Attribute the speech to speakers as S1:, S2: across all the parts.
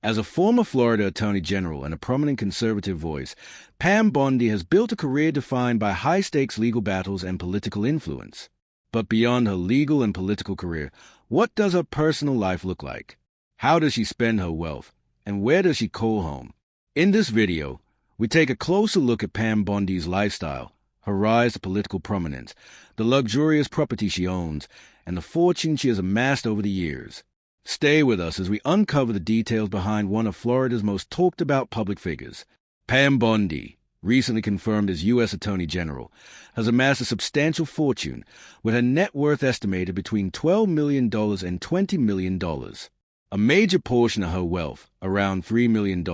S1: As a former Florida Attorney General and a prominent conservative voice, Pam Bondi has built a career defined by high-stakes legal battles and political influence. But beyond her legal and political career, what does her personal life look like? How does she spend her wealth? And where does she call home? In this video, we take a closer look at Pam Bondi's lifestyle, her rise to political prominence, the luxurious property she owns, and the fortune she has amassed over the years. Stay with us as we uncover the details behind one of Florida's most talked-about public figures. Pam Bondi, recently confirmed as U.S. Attorney General, has amassed a substantial fortune, with her net worth estimated between $12 million and $20 million. A major portion of her wealth, around $3 million,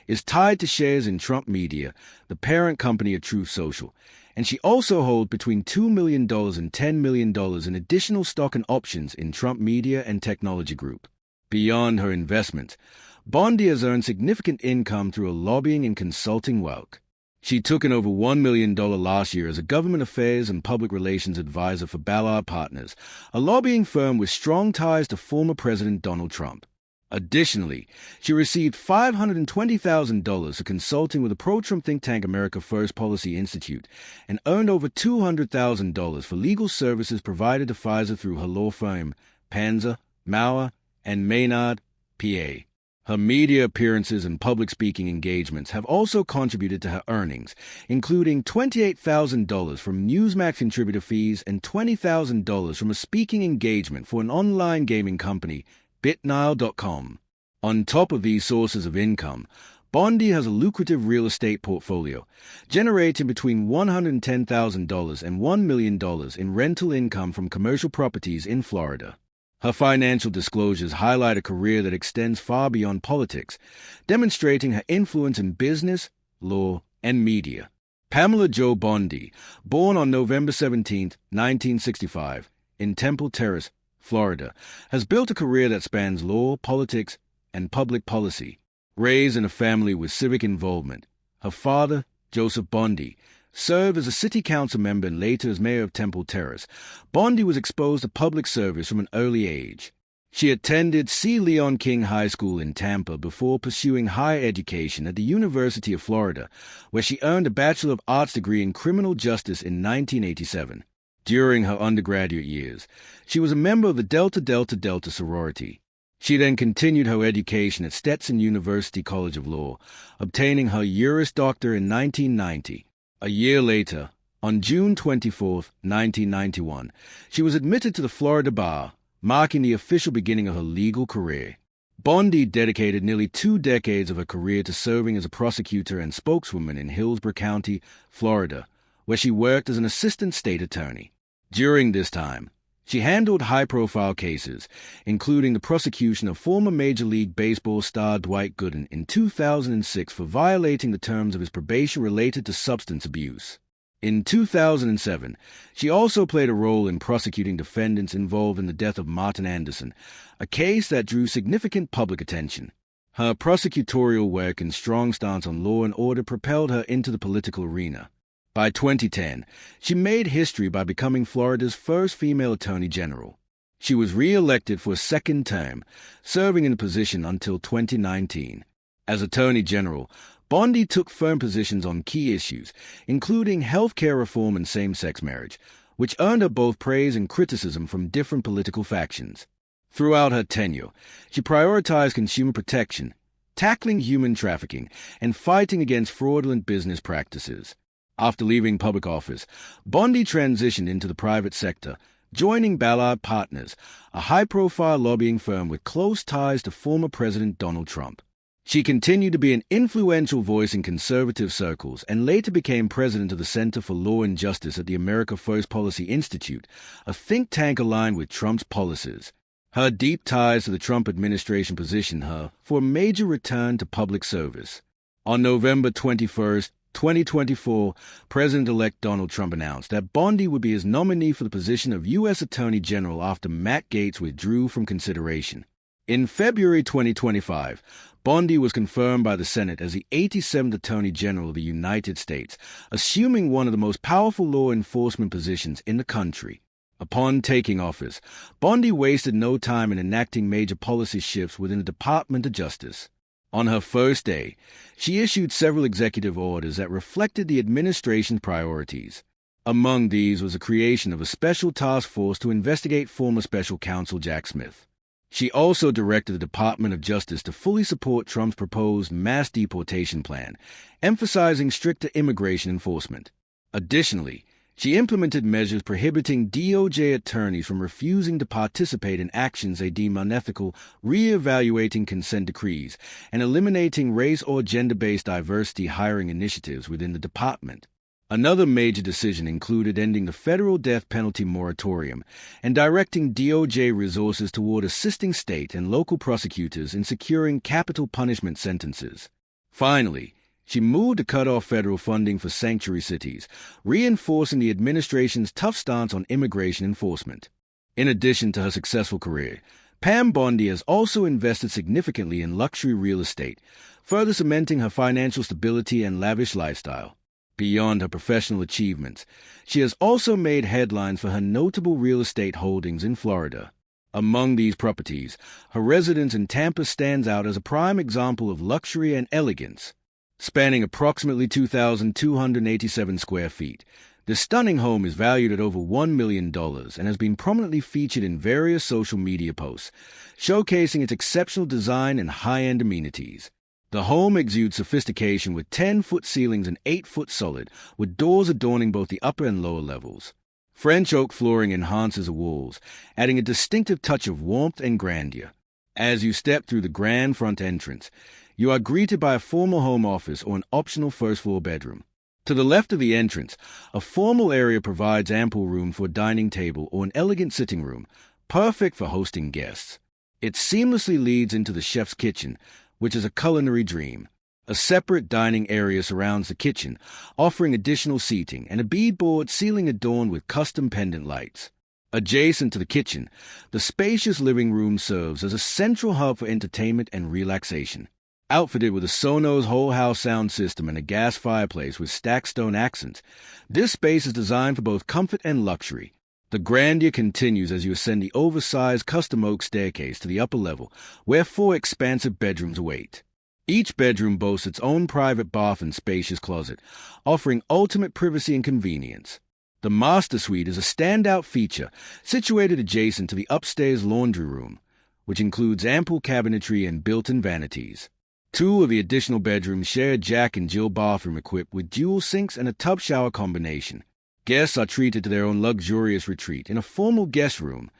S1: is tied to shares in Trump Media, the parent company of Truth Social, and she also holds between $2 million and $10 million in additional stock and options in Trump Media and Technology Group. Beyond her investments, Bondi has earned significant income through a lobbying and consulting work. She took in over $1 million last year as a government affairs and public relations advisor for Ballard Partners, a lobbying firm with strong ties to former President Donald Trump. Additionally, she received $520,000 for consulting with the pro-Trump think tank America First Policy Institute and earned over $200,000 for legal services provided to Pfizer through her law firm, Panzer, Maurer, and Maynard, PA. Her media appearances and public speaking engagements have also contributed to her earnings, including $28,000 from Newsmax contributor fees and $20,000 from a speaking engagement for an online gaming company, BitNile.com. On top of these sources of income, Bondi has a lucrative real estate portfolio, generating between $110,000 and $1 million in rental income from commercial properties in Florida. Her financial disclosures highlight a career that extends far beyond politics, demonstrating her influence in business, law, and media. Pamela Jo Bondi, born on November 17, 1965, in Temple Terrace, Florida, has built a career that spans law, politics, and public policy. Raised in a family with civic involvement, her father, Joseph Bondi, served as a city council member and later as mayor of Temple Terrace. Bondi was exposed to public service from an early age. She attended C. Leon King High School in Tampa before pursuing higher education at the University of Florida, where she earned a Bachelor of Arts degree in criminal justice in 1987. During her undergraduate years, she was a member of the Delta Delta Delta sorority. She then continued her education at Stetson University College of Law, obtaining her Juris Doctor in 1990. A year later, on June 24, 1991, she was admitted to the Florida Bar, marking the official beginning of her legal career. Bondi dedicated nearly 2 decades of her career to serving as a prosecutor and spokeswoman in Hillsborough County, Florida, where she worked as an assistant state attorney. During this time, she handled high-profile cases, including the prosecution of former Major League Baseball star Dwight Gooden in 2006 for violating the terms of his probation related to substance abuse. In 2007, she also played a role in prosecuting defendants involved in the death of Martin Anderson, a case that drew significant public attention. Her prosecutorial work and strong stance on law and order propelled her into the political arena. By 2010, she made history by becoming Florida's first female attorney general. She was re-elected for a second term, serving in the position until 2019. As attorney general, Bondi took firm positions on key issues, including health care reform and same-sex marriage, which earned her both praise and criticism from different political factions. Throughout her tenure, she prioritized consumer protection, tackling human trafficking, and fighting against fraudulent business practices. After leaving public office, Bondi transitioned into the private sector, joining Ballard Partners, a high-profile lobbying firm with close ties to former President Donald Trump. She continued to be an influential voice in conservative circles and later became president of the Center for Law and Justice at the America First Policy Institute, a think tank aligned with Trump's policies. Her deep ties to the Trump administration positioned her for a major return to public service. On November 21, 2024, President-elect Donald Trump announced that Bondi would be his nominee for the position of U.S. Attorney General after Matt Gaetz withdrew from consideration. In February 2025, Bondi was confirmed by the Senate as the 87th Attorney General of the United States, assuming one of the most powerful law enforcement positions in the country. Upon taking office, Bondi wasted no time in enacting major policy shifts within the Department of Justice. On her first day, she issued several executive orders that reflected the administration's priorities. Among these was the creation of a special task force to investigate former special counsel Jack Smith. She also directed the Department of Justice to fully support Trump's proposed mass deportation plan, emphasizing stricter immigration enforcement. Additionally, she implemented measures prohibiting DOJ attorneys from refusing to participate in actions they deem unethical, re-evaluating consent decrees, and eliminating race or gender-based diversity hiring initiatives within the department. Another major decision included ending the federal death penalty moratorium and directing DOJ resources toward assisting state and local prosecutors in securing capital punishment sentences. Finally, she moved to cut off federal funding for sanctuary cities, reinforcing the administration's tough stance on immigration enforcement. In addition to her successful career, Pam Bondi has also invested significantly in luxury real estate, further cementing her financial stability and lavish lifestyle. Beyond her professional achievements, she has also made headlines for her notable real estate holdings in Florida. Among these properties, her residence in Tampa stands out as a prime example of luxury and elegance. Spanning approximately 2,287 square feet, this stunning home is valued at over $1 million and has been prominently featured in various social media posts, showcasing its exceptional design and high-end amenities. The home exudes sophistication with 10-foot ceilings and 8-foot solid, with doors adorning both the upper and lower levels. French oak flooring enhances the walls, adding a distinctive touch of warmth and grandeur. As you step through the grand front entrance, you are greeted by a formal home office or an optional first-floor bedroom. To the left of the entrance, a formal area provides ample room for a dining table or an elegant sitting room, perfect for hosting guests. It seamlessly leads into the chef's kitchen, which is a culinary dream. A separate dining area surrounds the kitchen, offering additional seating and a beadboard ceiling adorned with custom pendant lights. Adjacent to the kitchen, the spacious living room serves as a central hub for entertainment and relaxation. Outfitted with a Sonos whole house sound system and a gas fireplace with stacked stone accents, this space is designed for both comfort and luxury. The grandeur continues as you ascend the oversized custom oak staircase to the upper level, where 4 expansive bedrooms await. Each bedroom boasts its own private bath and spacious closet, offering ultimate privacy and convenience. The master suite is a standout feature, situated adjacent to the upstairs laundry room, which includes ample cabinetry and built-in vanities. 2 of the additional bedrooms share a Jack and Jill bathroom equipped with dual sinks and a tub shower combination. Guests are treated to their own luxurious retreat in a formal guest room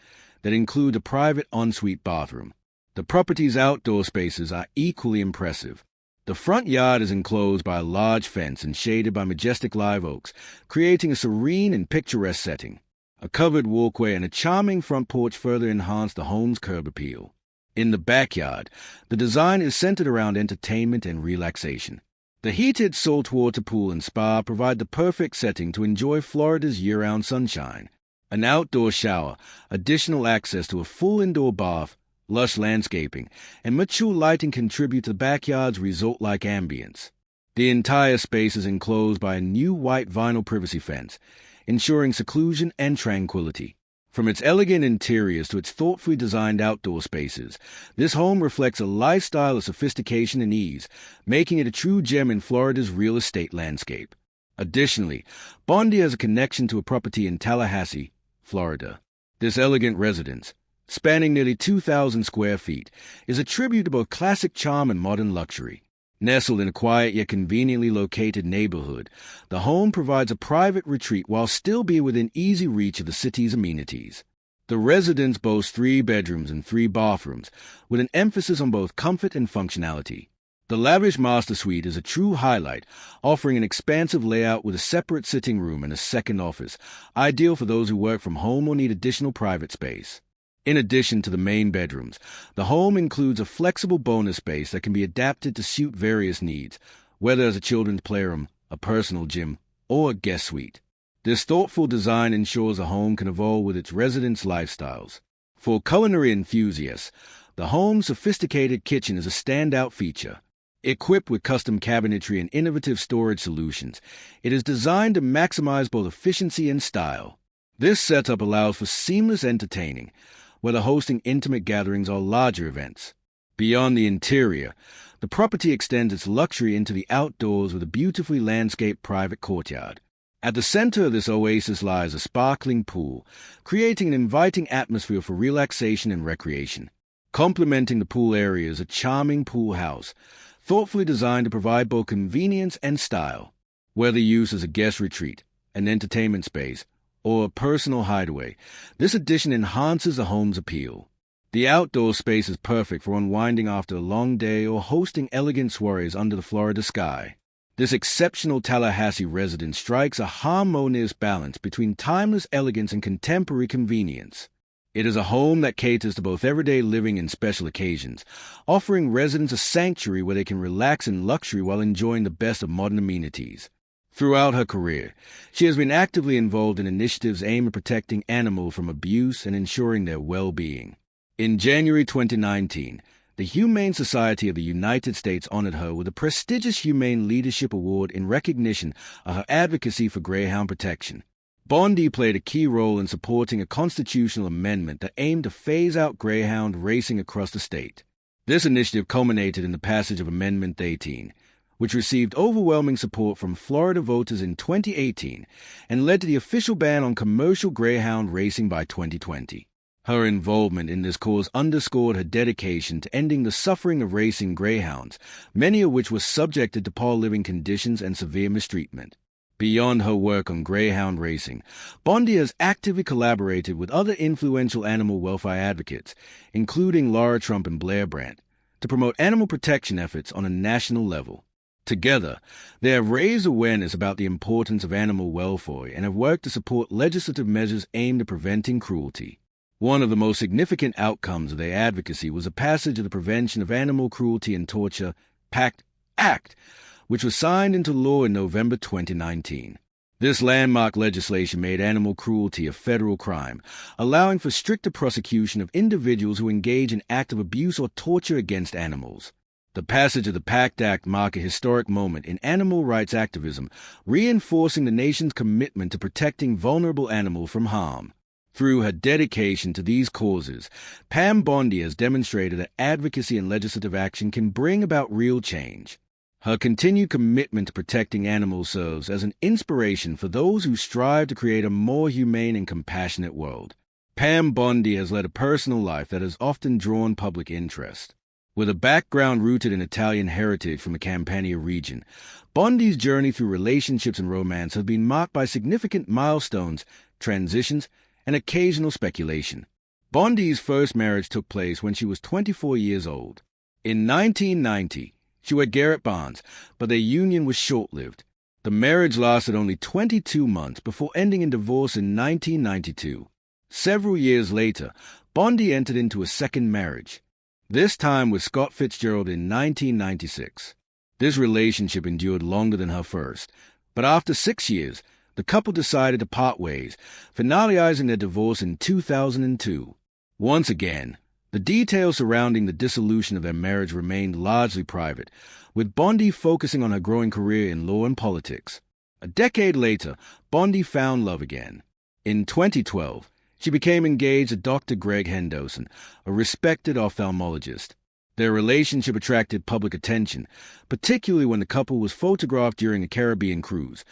S1: that includes a private ensuite bathroom. The property's outdoor spaces are equally impressive. The front yard is enclosed by a large fence and shaded by majestic live oaks, creating a serene and picturesque setting. A covered walkway and a charming front porch further enhance the home's curb appeal. In the backyard, the design is centered around entertainment and relaxation. The heated saltwater pool and spa provide the perfect setting to enjoy Florida's year-round sunshine. An outdoor shower, additional access to a full indoor bath, lush landscaping, and mature lighting contribute to the backyard's resort-like ambience. The entire space is enclosed by a new white vinyl privacy fence, ensuring seclusion and tranquility. From its elegant interiors to its thoughtfully designed outdoor spaces, this home reflects a lifestyle of sophistication and ease, making it a true gem in Florida's real estate landscape. Additionally, Bondi has a connection to a property in Tallahassee, Florida. This elegant residence, spanning nearly 2,000 square feet, is a tribute to both classic charm and modern luxury. Nestled in a quiet yet conveniently located neighborhood, the home provides a private retreat while still being within easy reach of the city's amenities. The residence boasts 3 bedrooms and 3 bathrooms, with an emphasis on both comfort and functionality. The lavish master suite is a true highlight, offering an expansive layout with a separate sitting room and a second office, ideal for those who work from home or need additional private space. In addition to the main bedrooms, the home includes a flexible bonus space that can be adapted to suit various needs, whether as a children's playroom, a personal gym, or a guest suite. This thoughtful design ensures the home can evolve with its residents' lifestyles. For culinary enthusiasts, the home's sophisticated kitchen is a standout feature. Equipped with custom cabinetry and innovative storage solutions, it is designed to maximize both efficiency and style. This setup allows for seamless entertaining, whether hosting intimate gatherings or larger events. Beyond the interior, The property extends its luxury into the outdoors with a beautifully landscaped private courtyard. At the center of this oasis lies a sparkling pool, creating an inviting atmosphere for relaxation and recreation. Complementing the pool area is a charming pool house, thoughtfully designed to provide both convenience and style. Whether used as a guest retreat, an entertainment space, or a personal hideaway, this addition enhances the home's appeal. The outdoor space is perfect for unwinding after a long day or hosting elegant soirees under the Florida sky. This exceptional Tallahassee residence strikes a harmonious balance between timeless elegance and contemporary convenience. It is a home that caters to both everyday living and special occasions, offering residents a sanctuary where they can relax in luxury while enjoying the best of modern amenities. Throughout her career, she has been actively involved in initiatives aimed at protecting animals from abuse and ensuring their well-being. In January 2019, the Humane Society of the United States honored her with a prestigious Humane Leadership Award in recognition of her advocacy for greyhound protection. Bondi played a key role in supporting a constitutional amendment that aimed to phase out greyhound racing across the state. This initiative culminated in the passage of Amendment 18, which received overwhelming support from Florida voters in 2018 and led to the official ban on commercial greyhound racing by 2020. Her involvement in this cause underscored her dedication to ending the suffering of racing greyhounds, many of which were subjected to poor living conditions and severe mistreatment. Beyond her work on greyhound racing, Bondi has actively collaborated with other influential animal welfare advocates, including Laura Trump and Blair Brandt, to promote animal protection efforts on a national level. Together, they have raised awareness about the importance of animal welfare and have worked to support legislative measures aimed at preventing cruelty. One of the most significant outcomes of their advocacy was the passage of the Prevention of Animal Cruelty and Torture PACT Act, which was signed into law in November 2019. This landmark legislation made animal cruelty a federal crime, allowing for stricter prosecution of individuals who engage in acts of abuse or torture against animals. The passage of the PACT Act marked a historic moment in animal rights activism, reinforcing the nation's commitment to protecting vulnerable animals from harm. Through her dedication to these causes, Pam Bondi has demonstrated that advocacy and legislative action can bring about real change. Her continued commitment to protecting animals serves as an inspiration for those who strive to create a more humane and compassionate world. Pam Bondi has led a personal life that has often drawn public interest. With a background rooted in Italian heritage from the Campania region, Bondi's journey through relationships and romance has been marked by significant milestones, transitions, and occasional speculation. Bondi's first marriage took place when she was 24 years old. In 1990, she wed Garrett Barnes, but their union was short-lived. The marriage lasted only 22 months before ending in divorce in 1992. Several years later, Bondi entered into a second marriage, this time with Scott Fitzgerald in 1996. This relationship endured longer than her first, but after 6 years, the couple decided to part ways, finalizing their divorce in 2002. Once again, the details surrounding the dissolution of their marriage remained largely private, with Bondi focusing on her growing career in law and politics. A decade later, Bondi found love again. In 2012, she became engaged to Dr. Greg Henderson, a respected ophthalmologist. Their relationship attracted public attention, particularly when the couple was photographed during a Caribbean cruise.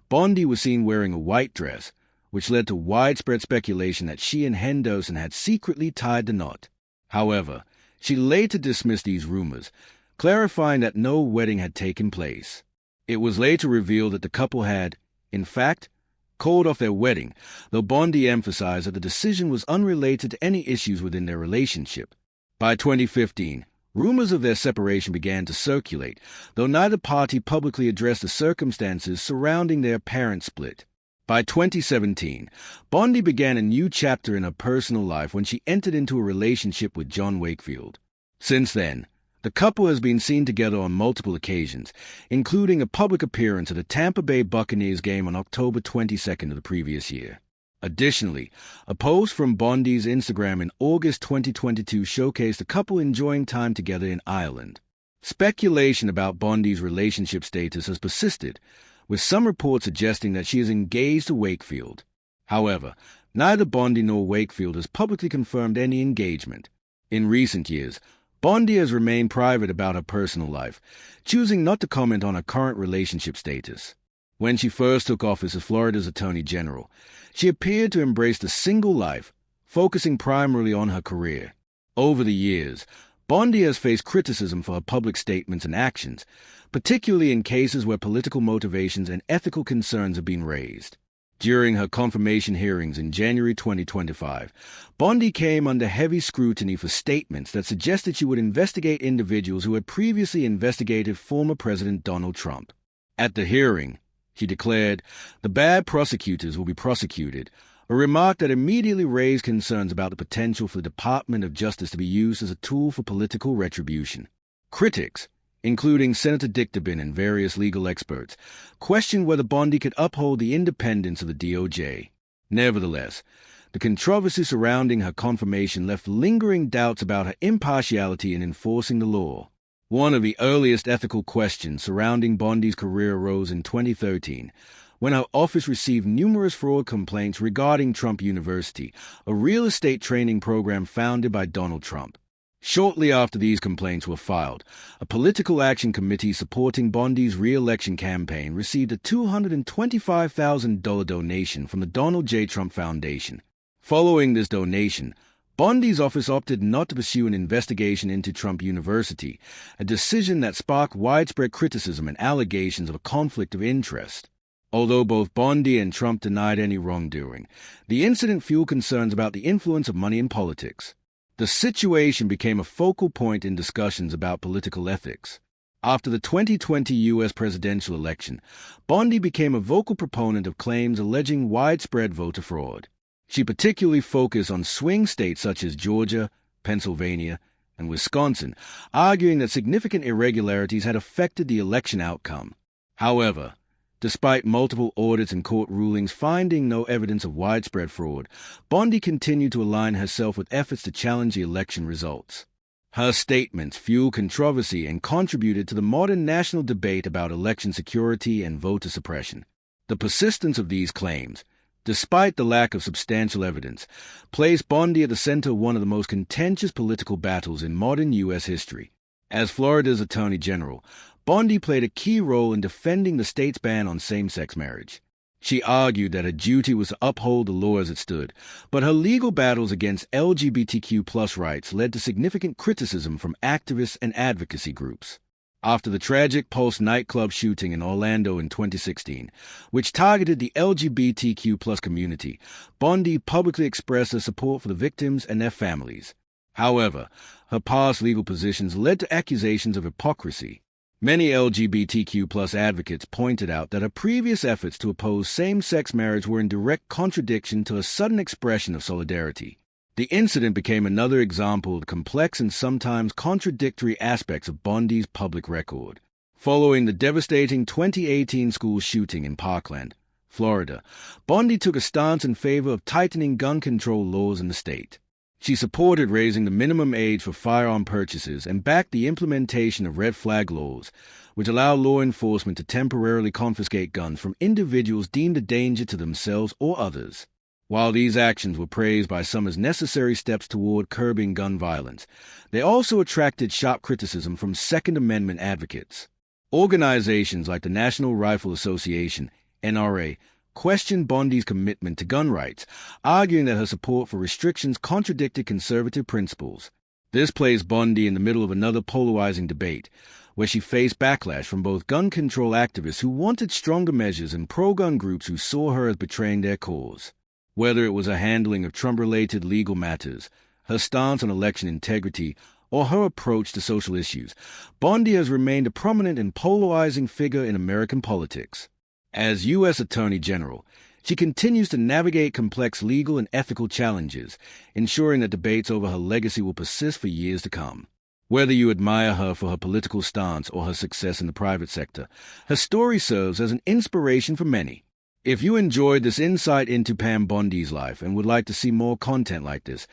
S1: Bondi was seen wearing a white dress, which led to widespread speculation that she and Henderson had secretly tied the knot. However, she later dismissed these rumors, clarifying that no wedding had taken place. It was later revealed that the couple had, in fact, called off their wedding, though Bondi emphasized that the decision was unrelated to any issues within their relationship. By 2015, rumors of their separation began to circulate, though neither party publicly addressed the circumstances surrounding their apparent split. By 2017, Bondi began a new chapter in her personal life when she entered into a relationship with John Wakefield. Since then, the couple has been seen together on multiple occasions, including a public appearance at a Tampa Bay Buccaneers game on October 22nd of the previous year. Additionally, a post from Bondi's Instagram in August 2022 showcased the couple enjoying time together in Ireland. Speculation about Bondi's relationship status has persisted, with some reports suggesting that she is engaged to Wakefield. However, neither Bondi nor Wakefield has publicly confirmed any engagement. In recent years, Bondi has remained private about her personal life, choosing not to comment on her current relationship status. When she first took office as Florida's Attorney General, she appeared to embrace the single life, focusing primarily on her career. Over the years, Bondi has faced criticism for her public statements and actions, particularly in cases where political motivations and ethical concerns have been raised. During her confirmation hearings in January 2025, Bondi came under heavy scrutiny for statements that suggested she would investigate individuals who had previously investigated former President Donald Trump. At the hearing, she declared, "The bad prosecutors will be prosecuted," a remark that immediately raised concerns about the potential for the Department of Justice to be used as a tool for political retribution. Critics, including Senator Dick Durbin and various legal experts, questioned whether Bondi could uphold the independence of the DOJ. Nevertheless, the controversy surrounding her confirmation left lingering doubts about her impartiality in enforcing the law. One of the earliest ethical questions surrounding Bondi's career arose in 2013, when her office received numerous fraud complaints regarding Trump University, a real estate training program founded by Donald Trump. Shortly after these complaints were filed, a political action committee supporting Bondi's re-election campaign received a $225,000 donation from the Donald J. Trump Foundation. Following this donation, Bondi's office opted not to pursue an investigation into Trump University, a decision that sparked widespread criticism and allegations of a conflict of interest. Although both Bondi and Trump denied any wrongdoing, the incident fueled concerns about the influence of money in politics. The situation became a focal point in discussions about political ethics. After the 2020 U.S. presidential election, Bondi became a vocal proponent of claims alleging widespread voter fraud. She particularly focused on swing states such as Georgia, Pennsylvania, and Wisconsin, arguing that significant irregularities had affected the election outcome. However, despite multiple audits and court rulings finding no evidence of widespread fraud, Bondi continued to align herself with efforts to challenge the election results. Her statements fueled controversy and contributed to the modern national debate about election security and voter suppression. The persistence of these claims, despite the lack of substantial evidence, placed Bondi at the center of one of the most contentious political battles in modern U.S. history. As Florida's Attorney General, Bondi played a key role in defending the state's ban on same-sex marriage. She argued that her duty was to uphold the law as it stood, but her legal battles against LGBTQ+ rights led to significant criticism from activists and advocacy groups. After the tragic Pulse nightclub shooting in Orlando in 2016, which targeted the LGBTQ+ community, Bondi publicly expressed her support for the victims and their families. However, her past legal positions led to accusations of hypocrisy. Many LGBTQ+ advocates pointed out that her previous efforts to oppose same-sex marriage were in direct contradiction to a sudden expression of solidarity. The incident became another example of the complex and sometimes contradictory aspects of Bondi's public record. Following the devastating 2018 school shooting in Parkland, Florida, Bondi took a stance in favor of tightening gun control laws in the state. She supported raising the minimum age for firearm purchases and backed the implementation of red flag laws, which allow law enforcement to temporarily confiscate guns from individuals deemed a danger to themselves or others. While these actions were praised by some as necessary steps toward curbing gun violence, they also attracted sharp criticism from Second Amendment advocates. Organizations like the National Rifle Association, NRA, questioned Bondi's commitment to gun rights, arguing that her support for restrictions contradicted conservative principles. This placed Bondi in the middle of another polarizing debate, where she faced backlash from both gun control activists who wanted stronger measures and pro-gun groups who saw her as betraying their cause. Whether it was her handling of Trump-related legal matters, her stance on election integrity, or her approach to social issues, Bondi has remained a prominent and polarizing figure in American politics. As U.S. Attorney General, she continues to navigate complex legal and ethical challenges, ensuring that debates over her legacy will persist for years to come. Whether you admire her for her political stance or her success in the private sector, her story serves as an inspiration for many. If you enjoyed this insight into Pam Bondi's life and would like to see more content like this,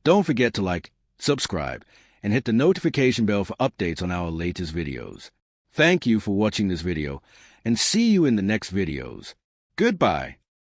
S1: don't forget to like, subscribe, and hit the notification bell for updates on our latest videos. Thank you for watching this video, and see you in the next videos. Goodbye.